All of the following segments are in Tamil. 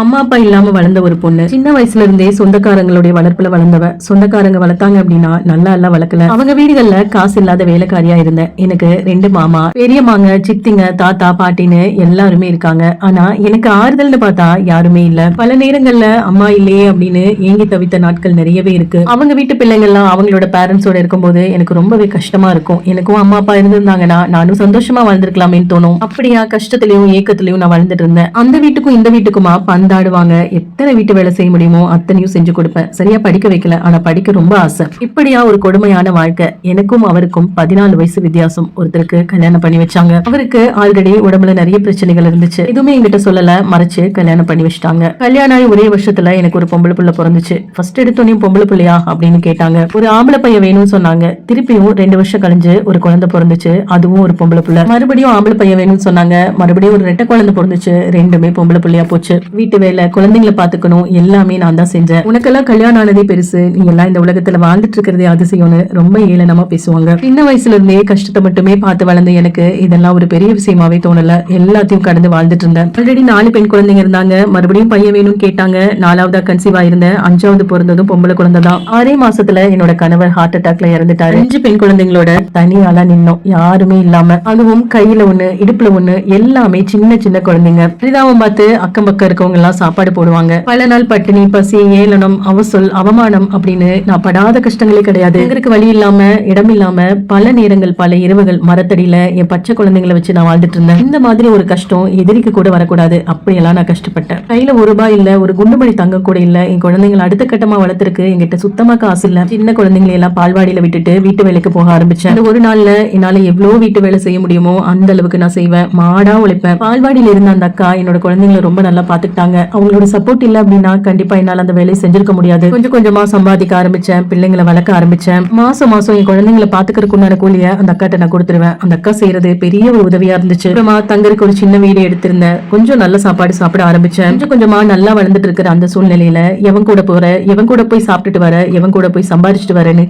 அம்மா அப்பா இல்லாம வளர்ந்த ஒரு பொண்ணு. சின்ன வயசுல இருந்தே சொந்தக்காரங்களுடைய வளர்ப்புல வளர்ந்தவ. சொந்தக்காரங்க வளர்த்தாங்க அப்படின்னா நல்லா எல்லாம் வளர்க்கல. அவங்க வீடுகள்ல காசு இல்லாத வேலைக்காரியா இருந்தேன். எனக்கு 2 மாமா, பெரியம்மாங்க, சித்திங்க, தாத்தா, பாட்டின்னு எல்லாருமே இருக்காங்க. ஆனா எனக்கு ஆறுதல்னு பார்த்தா யாருமே இல்ல. பல நேரங்கள்ல அம்மா இல்லையே அப்படின்னு ஏங்கி தவித்த நாட்கள் நிறையவே இருக்கு. அவங்க வீட்டு பிள்ளைங்கள்லாம் அவங்களோட பேரண்ட்ஸோட இருக்கும்போது எனக்கு ரொம்பவே கஷ்டமா இருக்கும். எனக்கும் அம்மா அப்பா இருந்திருந்தாங்கன்னா நானும் சந்தோஷமா வாழ்ந்திருக்கலாமேன்னு தோணும். அப்படியா கஷ்டத்திலயும் ஏக்கத்திலயும் நான் வாழ்ந்துட்டு இருந்தேன். அந்த வீட்டுக்கும் இந்த வீட்டுக்குமா பந்தாடுவாங்க. எத்தனை வீட்டு வேலை செய்ய முடியுமோ அத்தனையும் செஞ்சு கொடுப்பேன். சரியா படிக்க வைக்கல, ஆனா படிக்க ரொம்ப ஆசை. இப்படியா ஒரு கொடுமையான வாழ்க்கை. எனக்கும் அவருக்கும் 14 வயசு வித்தியாசம். ஒருத்தருக்கு கல்யாணம் பண்ணி வச்சாங்க. அவருக்கு ஆல்ரெடி உடம்புல நிறைய பிரச்சனைகள் இருந்துச்சு. எதுவுமே என்கிட்ட சொல்லல, மறைச்சு கல்யாணம் பண்ணி வச்சிட்டாங்க. கல்யாணம் ஆகி ஒரே வருஷத்துல எனக்கு ஒரு பொம்பளை புள்ள பிறந்துச்சு. ஃபர்ஸ்ட் எடுத்தோன்னே பொம்பளை புள்ளையா அப்படின்னு கேட்டாங்க. ஒரு ஆம்பளை பையன் வேணும்னு சொன்னாங்க. திருப்பியும் 2 வருஷம் கழிஞ்சு ஒரு குழந்தை பிறந்துச்சு. அதுவும் ஒரு பொம்பளை புள்ள. மறுபடியும் ஆம்பளை பையன் வேணும்னு சொன்னாங்க. மறுபடியும் ஒரு 2 குழந்தை பிறந்துச்சு. 2மே பொம்பளை புள்ளையா போச்சு. வீட்டு வேலை, குழந்தைங்களை பாத்துக்கணும், எல்லாமே நான் தான் செஞ்சேன். உனக்கெல்லாம் கல்யாணம் ஆனதே பெருசு, நீ எல்லாம் இந்த உலகத்துல வாழ்ந்துட்டு இருக்கிறதே அதிசயம்னு ரொம்ப ஏளனமா பேசுவாங்க. சின்ன வயசுல இருந்தே கஷ்டத்தை மட்டுமே பார்த்து வளர்ந்த எனக்கு இதெல்லாம் ஒரு பெரிய விஷயமாவே தோணல. எல்லாத்தையும் கடந்து வாழ்ந்துட்டு இருந்தேன். ஆல்ரெடி 4 பெண் குழந்தைங்க இருந்தாங்க. மறுபடியும் பையன் வேணும்னு கேட்டாங்க. 4ஆவதா கன்சீவா இருந்தேன். 5ஆவது பிறந்ததும் பொம்பளை குழந்தை தான். 6 மாசத்துல என்னோட கணவர் ஹார்ட் அட்டாக்ல இறந்துட்டாரு. 5 பெண் குழந்தைங்களோட தனியாளா நின்னோம், யாருமே இல்லாம. அதுவும் கையில ஒண்ணு, இடுப்புல ஒண்ணு, எல்லாமே சின்ன சின்ன குழந்தைங்க. பரிதாபம் பார்த்து அக்கம் பக்கம் இருக்கவங்க எல்லாம் சாப்பாடு போடுவாங்க. பல நாள் பட்டினி, பசி, ஏளனம், அவசொல், அவமானம் அப்படின்னு நான் படாத கஷ்டங்களே கிடையாது. எங்களுக்கு வழி இல்லாம, இடம் இல்லாம பல நேரங்கள், பல இரவுகள் மரத்தடியில என் பச்சை குழந்தைங்களை வச்சு நான் வாழ்ந்துட்டு இருந்தேன். இந்த மாதிரி ஒரு கஷ்டம் எதிரிக்கு கூட வரக்கூடாது, அப்படியெல்லாம் நான் கஷ்டப்பட்டேன். கையில ₹1 இல்ல, ஒரு குண்டுமணி தங்க கூட இல்ல. என் குழந்தைங்களை அடுத்த கட்டமா வளர்த்துருக்கு என்கிட்ட சுத்தமா காசு இல்ல. சின்ன குழந்தைங்களை எல்லாம் பால்வாடியில விட்டுட்டு வீட்டு வேலைக்கு போக ஆரம்பிச்சேன். அந்த ஒரு நாள்ல என்னால எவ்வளவு வீட்டு வேலை செய்ய முடியுமோ அந்த அளவுக்கு நான் செய்வேன். மாடா உழைப்பேன். பால்வாடியில இருந்த அந்த அக்கா என்னோட குழந்தைங்களை ரொம்ப நல்லா பாத்துக்கிட்டாங்க. அவங்களோட சப்போர்ட் இல்ல அப்படின்னா கண்டிப்பா என்னால அந்த வேலையை செஞ்சிருக்க முடியாது. கொஞ்சம் கொஞ்சமா சம்பாதிக்க ஆரம்பிச்சேன். பிள்ளைங்களை வளர்க்க ஆரம்பிச்சேன். மாசம் மாசம் என் குழந்தைங்களை பாத்துக்கிறதுக்கு உண்டான கூலிய அந்த அக்காட்ட நான் கொடுத்துருவேன். அந்த அக்கா செய்யறது பெரிய ஒரு உதவியா இருந்துச்சு. அப்புறமா தங்கருக்கு ஒரு சின்ன வீடு எடுத்திருந்தேன். கொஞ்சம் நல்ல சாப்பாடு சாப்பிட ஆரம்பிச்சேன். கொஞ்சம் கொஞ்சமா நல்லா வளர்ந்துட்டு இருக்கிற அந்த சூழ்நிலையில எவன் கூட போற, எவன் கூட போய் சாப்பிட்டுட்டு வர, எவன் கூட போய் சம்பாதிச்சுட்டு வரேன்னு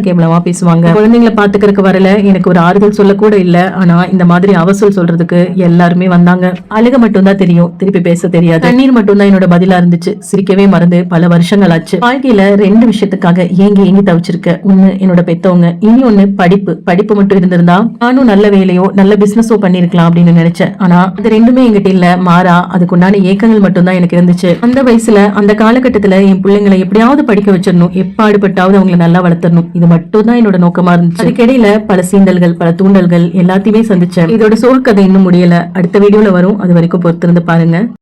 கேவலமா பேசுவாங்க. குழந்தைங்களை பாத்துக்கிறதுக்கு வரல, எனக்கு ஒரு ஆறுதல் சொல்ல கூட இல்ல. ஆனா இந்த மாதிரி அவசல் சொல்றதுக்கு எல்லாருமே வந்தாங்க. அழுக மட்டும் தான் தெரியும், திருப்பி பேச தெரியாது. கண்ணீர் மட்டும் தான் என்னோட பதிலா இருந்துச்சு. சிரிக்கவே மறந்து பல வருஷங்கள் ஆச்சு. வாழ்க்கையில 2 விஷயத்துக்காக ஏங்கி தவிச்சிருக்க. ஒண்ணு என்னோட பெத்தவங்க, இனி ஒண்ணு படிப்பு மட்டும் இருந்திருந்தா நானும் நல்ல வேலையோ நல்ல பிசினஸோ பண்ணிருக்கலாம் அப்படின்னு நினைச்சேன். ஆனா அது 2மே என்கிட்ட இல்ல. மாறா அதுக்குண்டான ஏக்கங்கள் மட்டும் தான் எனக்கு இருந்துச்சு. அந்த வயசுல, அந்த காலகட்டத்துல என் பிள்ளைங்களை எப்படியாவது படிக்க வச்சிடணும், எப்பாடுபட்டாவது அவங்களை நல்லா வளர்த்தரணும், இது மட்டும் தான் என்னோட நோக்கமா இருந்துச்சு. அதுக்கிடையில பல சீண்டல்கள், பல தூண்டல்கள் எல்லாத்தையுமே சந்திச்சேன். இதோட சோக கதை இன்னும் முடியல. அடுத்த வீடியோல வரும். அது வரைக்கும் பொறுத்திருந்து பாருங்க.